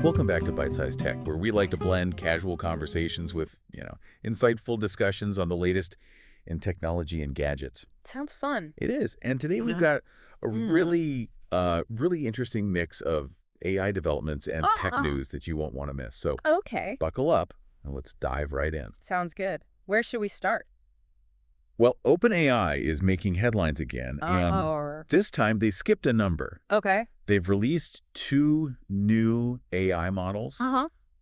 Welcome back to Byte-Sized Tech, where we like to blend casual conversations with, insightful discussions on the latest in technology and gadgets. Sounds fun. It is. And today we've Mhm. got a really interesting mix of AI developments and tech news that you won't want to miss. So Okay. buckle up and let's dive right in. Sounds good. Where should we start? Well, OpenAI is making headlines again, and this time they skipped a number. Okay. They've released two new AI models,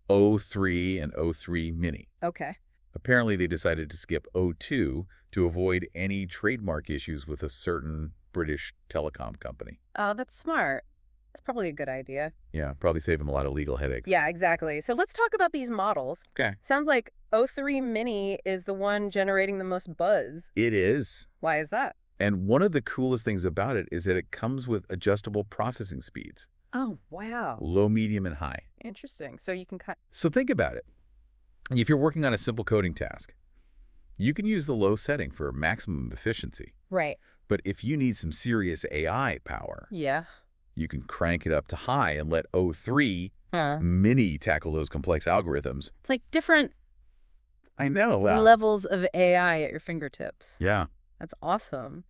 O3 and O3 Mini. Okay. Apparently, they decided to skip O2 to avoid any trademark issues with a certain British telecom company. Oh, that's smart. That's probably a good idea. Yeah, probably save them a lot of legal headaches. Yeah, exactly. So let's talk about these models. Okay. Sounds like O3 Mini is the one generating the most buzz. It is. Why is that? And one of the coolest things about it is that it comes with adjustable processing speeds. Oh, wow. Low, medium, and high. Interesting. So you can cut. So think about it. If you're working on a simple coding task, you can use the low setting for maximum efficiency. Right. But if you need some serious AI power, Yeah. you can crank it up to high and let O3 Mini tackle those complex algorithms. It's like different levels of AI at your fingertips. Yeah. That's awesome.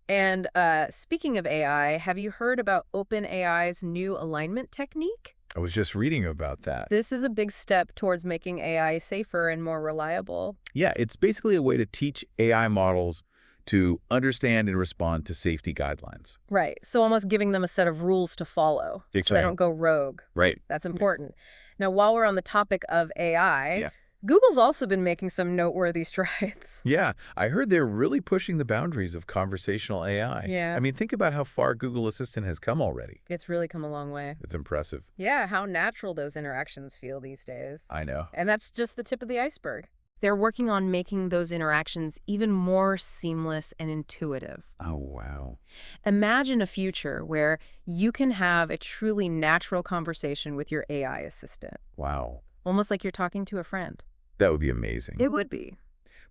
And speaking of AI, have you heard about OpenAI's new alignment technique? I was just reading about that. This is a big step towards making AI safer and more reliable. Yeah, it's basically a way to teach AI models to understand and respond to safety guidelines. Right. So almost giving them a set of rules to follow so they don't go rogue. Right. That's important. Now, while we're on the topic of AI, Google's also been making some noteworthy strides. Yeah, I heard they're really pushing the boundaries of conversational AI. Yeah. I mean, think about how far Google Assistant has come already. It's really come a long way. It's impressive. Yeah, how natural those interactions feel these days. I know. And that's just the tip of the iceberg. They're working on making those interactions even more seamless and intuitive. Oh, wow. Imagine a future where you can have a truly natural conversation with your AI assistant. Wow. Almost like you're talking to a friend. That would be amazing. It would be.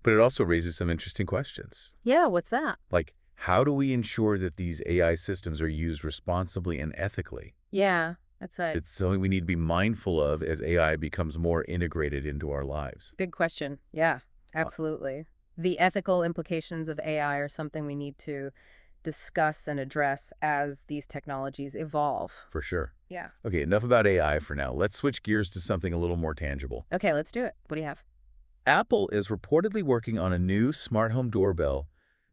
But it also raises some interesting questions. Yeah, what's that? Like, how do we ensure that these AI systems are used responsibly and ethically? Yeah, that's it. It's something we need to be mindful of as AI becomes more integrated into our lives. Big question. Yeah, absolutely. The ethical implications of AI are something we need to discuss and address as these technologies evolve. For sure. Yeah. Okay, enough about AI for now. Let's switch gears to something a little more tangible. Okay, let's do it. What do you have? Apple is reportedly working on a new smart home doorbell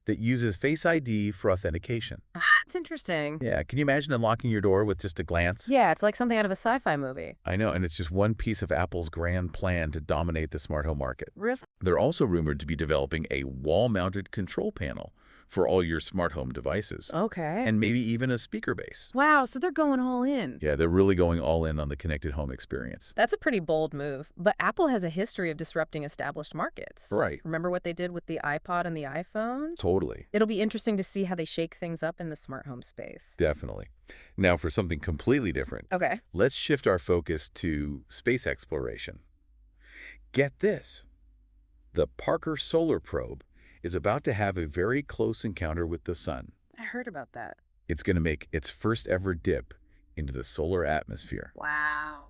that uses Face ID for authentication. That's interesting. Yeah, can you imagine unlocking your door with just a glance? Yeah, it's like something out of a sci-fi movie. I know, and it's just one piece of Apple's grand plan to dominate the smart home market. Risk. They're also rumored to be developing a wall-mounted control panel for all your smart home devices. Okay. And maybe even a speaker base. Wow, so they're going all in. Yeah, they're really going all in on the connected home experience. That's a pretty bold move, but Apple has a history of disrupting established markets. Right. Remember what they did with the iPod and the iPhone? Totally. It'll be interesting to see how they shake things up in the smart home space. Definitely. Now, for something completely different, Okay. let's shift our focus to space exploration. Get this. The Parker Solar Probe is about to have a very close encounter with the sun. I heard about that. It's going to make its first ever dip into the solar atmosphere, Wow.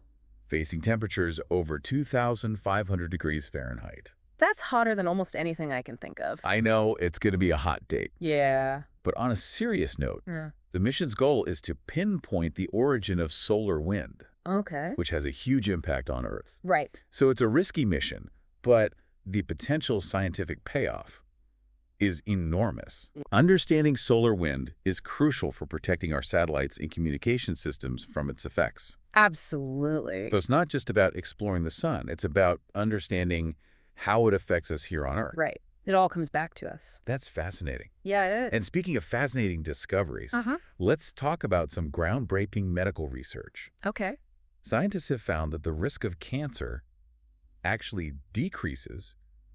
facing temperatures over 2,500 degrees Fahrenheit. That's hotter than almost anything I can think of. I know it's going to be a hot date. Yeah. But on a serious note, the mission's goal is to pinpoint the origin of solar wind, Okay. which has a huge impact on Earth. Right. So it's a risky mission, but the potential scientific payoff is enormous. Understanding solar wind is crucial for protecting our satellites and communication systems from its effects. Absolutely. So it's not just about exploring the sun, it's about understanding how it affects us here on Earth. Right. It all comes back to us. That's fascinating. Yeah, it is. And speaking of fascinating discoveries, let's talk about some groundbreaking medical research. Okay. Scientists have found that the risk of cancer actually decreases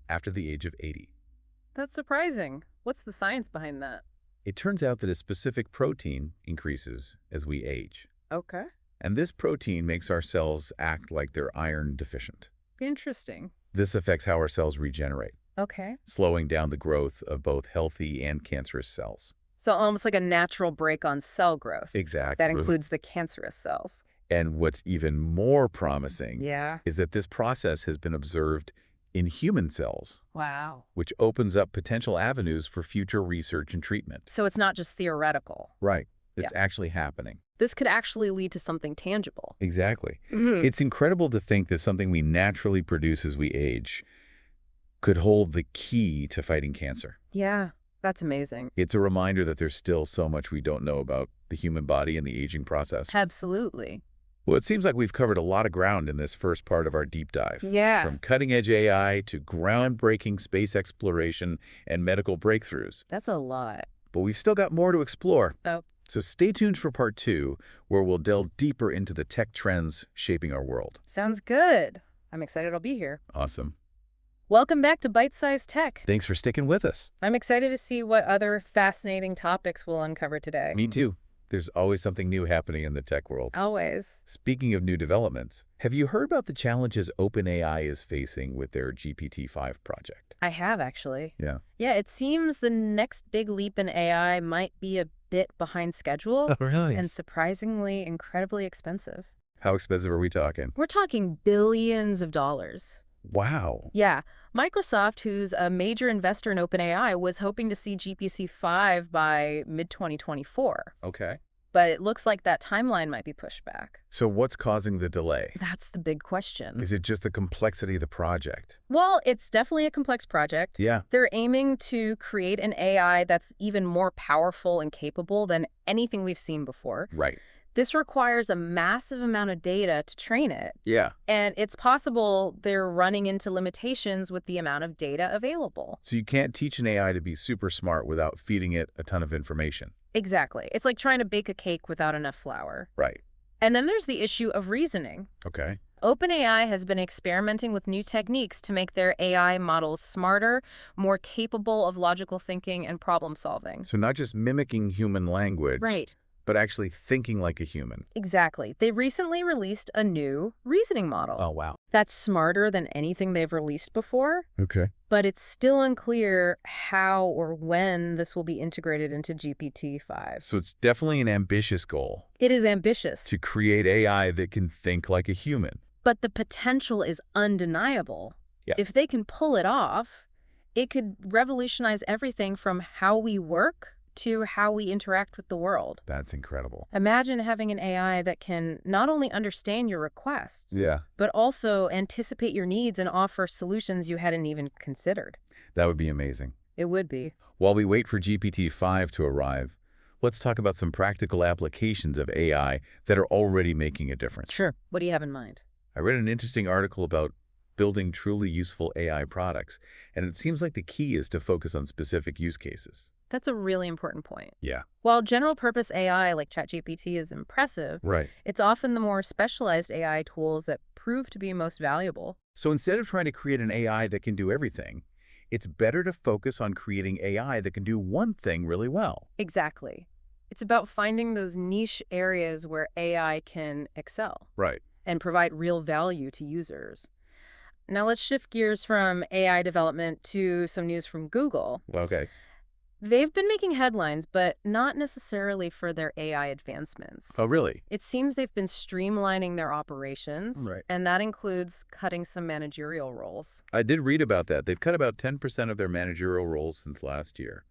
after the age of 80. That's surprising. What's the science behind that? It turns out that a specific protein increases as we age. Okay. And this protein makes our cells act like they're iron deficient. Interesting. This affects how our cells regenerate, Okay. slowing down the growth of both healthy and cancerous cells. So almost like a natural brake on cell growth. Exactly. That includes the cancerous cells. And what's even more promising Yeah. is that this process has been observed in human cells, Wow. which opens up potential avenues for future research and treatment. So it's not just theoretical. Right. It's Yeah. actually happening. This could actually lead to something tangible. Exactly. Mhm. It's incredible to think that something we naturally produce as we age could hold the key to fighting cancer. Yeah, that's amazing. It's a reminder that there's still so much we don't know about the human body and the aging process. Absolutely. Well, it seems like we've covered a lot of ground in this first part of our deep dive. Yeah. From cutting-edge AI to groundbreaking space exploration and medical breakthroughs. That's a lot. But we've still got more to explore. Oh. So stay tuned for part 2, where we'll delve deeper into the tech trends shaping our world. Sounds good. I'm excited I'll be here. Awesome. Welcome back to Byte-Sized Tech. Thanks for sticking with us. I'm excited to see what other fascinating topics we'll uncover today. Me too. There's always something new happening in the tech world. Always. Speaking of new developments, have you heard about the challenges OpenAI is facing with their GPT-5 project? I have, actually. Yeah. Yeah, it seems the next big leap in AI might be a bit behind schedule really? and surprisingly incredibly expensive. How expensive are we talking? We're talking billions of dollars. Wow. Yeah. Microsoft, who's a major investor in OpenAI, was hoping to see GPT-5 by mid-2024. Okay. But it looks like that timeline might be pushed back. So what's causing the delay? That's the big question. Is it just the complexity of the project? Well, it's definitely a complex project. Yeah. They're aiming to create an AI that's even more powerful and capable than anything we've seen before. Right. This requires a massive amount of data to train it. Yeah. And it's possible they're running into limitations with the amount of data available. So you can't teach an AI to be super smart without feeding it a ton of information. Exactly. It's like trying to bake a cake without enough flour. Right. And then there's the issue of reasoning. Okay. OpenAI has been experimenting with new techniques to make their AI models smarter, more capable of logical thinking and problem solving. So not just mimicking human language. Right. But actually thinking like a human. Exactly. They recently released a new reasoning model. Oh, wow. That's smarter than anything they've released before, Okay. but it's still unclear how or when this will be integrated into GPT-5. So it's definitely an ambitious goal. It is ambitious, To create AI that can think like a human. but the potential is undeniable. Yeah. If they can pull it off, it could revolutionize everything from how we work to how we interact with the world. That's incredible. Imagine having an AI that can not only understand your requests, Yeah. but also anticipate your needs and offer solutions you hadn't even considered. That would be amazing. It would be. While we wait for GPT-5 to arrive, let's talk about some practical applications of AI that are already making a difference. Sure. What do you have in mind? I read an interesting article about building truly useful AI products, and it seems like the key is to focus on specific use cases. That's a really important point. Yeah. While general-purpose AI like ChatGPT is impressive, Right. it's often the more specialized AI tools that prove to be most valuable. So instead of trying to create an AI that can do everything, it's better to focus on creating AI that can do one thing really well. Exactly. It's about finding those niche areas where AI can excel Right. and provide real value to users. Now let's shift gears from AI development to some news from Google. Okay. They've been making headlines, but not necessarily for their AI advancements. Oh, really? It seems they've been streamlining their operations, Right. and that includes cutting some managerial roles. I did read about that. They've cut about 10% of their managerial roles since last year,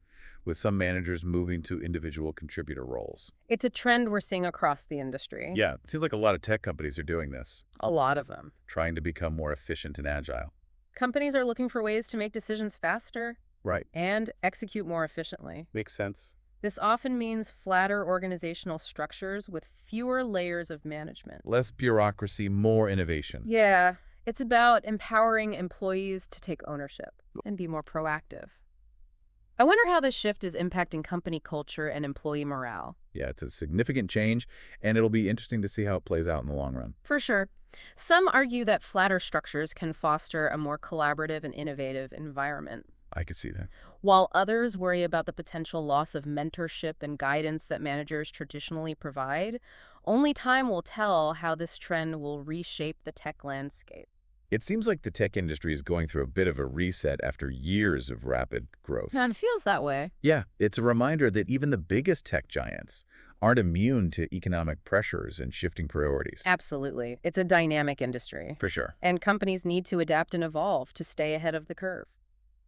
with some managers moving to individual contributor roles. It's a trend we're seeing across the industry. Yeah, it seems like a lot of tech companies are doing this, A lot of them. trying to become more efficient and agile. Companies are looking for ways to make decisions faster Right. and execute more efficiently. Makes sense. This often means flatter organizational structures with fewer layers of management. Less bureaucracy, more innovation. Yeah, it's about empowering employees to take ownership and be more proactive. I wonder how this shift is impacting company culture and employee morale. Yeah, it's a significant change, and it'll be interesting to see how it plays out in the long run. For sure. Some argue that flatter structures can foster a more collaborative and innovative environment, I could see that. while others worry about the potential loss of mentorship and guidance that managers traditionally provide. Only time will tell how this trend will reshape the tech landscape. It seems like the tech industry is going through a bit of a reset after years of rapid growth. And it feels that way. Yeah, it's a reminder that even the biggest tech giants aren't immune to economic pressures and shifting priorities. Absolutely. It's a dynamic industry, For sure. and companies need to adapt and evolve to stay ahead of the curve.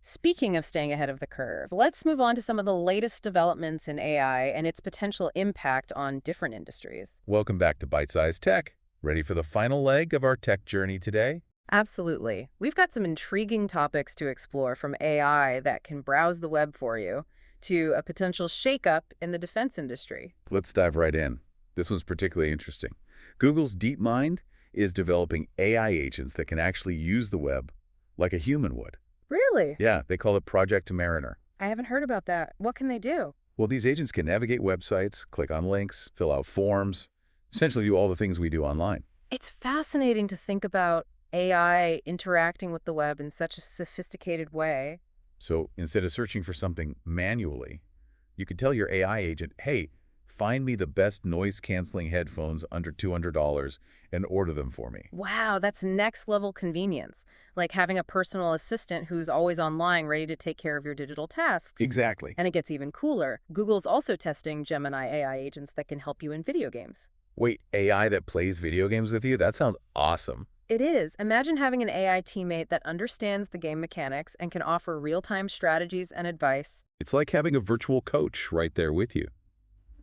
Speaking of staying ahead of the curve, let's move on to some of the latest developments in AI and its potential impact on different industries. Welcome back to Byte-Sized Tech. Ready for the final leg of our tech journey today? Absolutely. We've got some intriguing topics to explore, from AI that can browse the web for you to a potential shakeup in the defense industry. Let's dive right in. This one's particularly interesting. Google's DeepMind is developing AI agents that can actually use the web like a human would. Really? Yeah, they call it Project Mariner. I haven't heard about that. What can they do? Well, these agents can navigate websites, click on links, fill out forms, essentially do all the things we do online. It's fascinating to think about AI interacting with the web in such a sophisticated way. So instead of searching for something manually, you could tell your AI agent, hey, find me the best noise-canceling headphones under $200 and order them for me. Wow, that's next level convenience. Like having a personal assistant who's always online ready to take care of your digital tasks. Exactly. And it gets even cooler. Google's also testing Gemini AI agents that can help you in video games. Wait, AI that plays video games with you? That sounds awesome. It is. Imagine having an AI teammate that understands the game mechanics and can offer real-time strategies and advice. It's like having a virtual coach right there with you.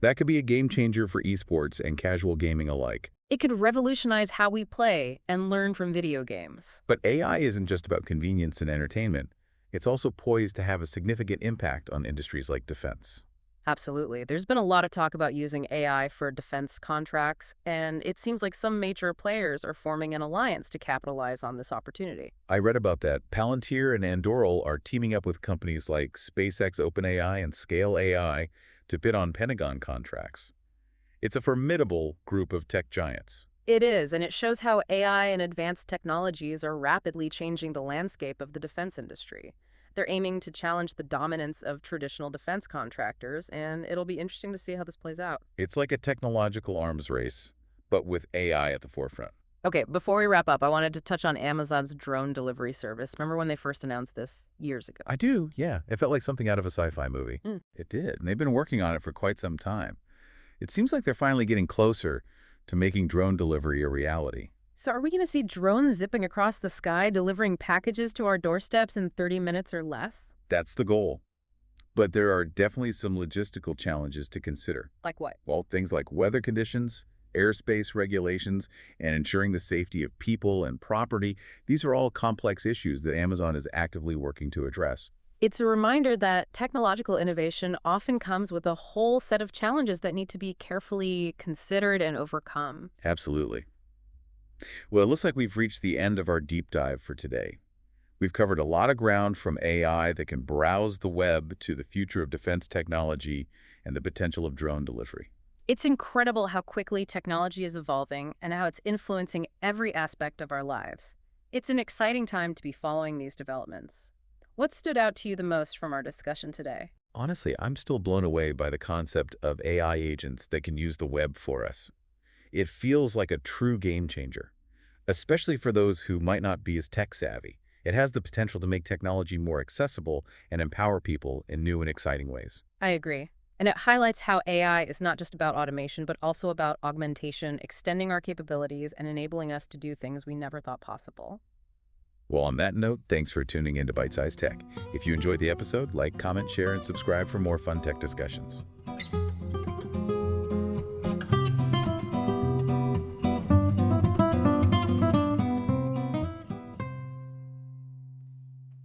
That could be a game changer for esports and casual gaming alike. It could revolutionize how we play and learn from video games. But AI isn't just about convenience and entertainment. It's also poised to have a significant impact on industries like defense. Absolutely. There's been a lot of talk about using AI for defense contracts, and it seems like some major players are forming an alliance to capitalize on this opportunity. I read about that. Palantir and Anduril are teaming up with companies like SpaceX, OpenAI, and Scale AI to bid on Pentagon contracts. It's a formidable group of tech giants. It is, and it shows how AI and advanced technologies are rapidly changing the landscape of the defense industry. They're aiming to challenge the dominance of traditional defense contractors, and it'll be interesting to see how this plays out. It's like a technological arms race, but with AI at the forefront. Okay, before we wrap up, I wanted to touch on Amazon's drone delivery service. Remember when they first announced this years ago? I do, yeah. It felt like something out of a sci-fi movie. It did, and they've been working on it for quite some time. It seems like they're finally getting closer to making drone delivery a reality. So are we going to see drones zipping across the sky, delivering packages to our doorsteps in 30 minutes or less? That's the goal. But there are definitely some logistical challenges to consider. Like what? Well, things like weather conditions, airspace regulations, and ensuring the safety of people and property. These are all complex issues that Amazon is actively working to address. It's a reminder that technological innovation often comes with a whole set of challenges that need to be carefully considered and overcome. Absolutely. Well, it looks like we've reached the end of our deep dive for today. We've covered a lot of ground, from AI that can browse the web to the future of defense technology and the potential of drone delivery. It's incredible how quickly technology is evolving and how it's influencing every aspect of our lives. It's an exciting time to be following these developments. What stood out to you the most from our discussion today? Honestly, I'm still blown away by the concept of AI agents that can use the web for us. It feels like a true game changer, especially for those who might not be as tech-savvy. It has the potential to make technology more accessible and empower people in new and exciting ways. I agree. And it highlights how AI is not just about automation, but also about augmentation, extending our capabilities and enabling us to do things we never thought possible. Well, on that note, thanks for tuning in to Byte-Sized Tech. If you enjoyed the episode, like, comment, share, and subscribe for more fun tech discussions.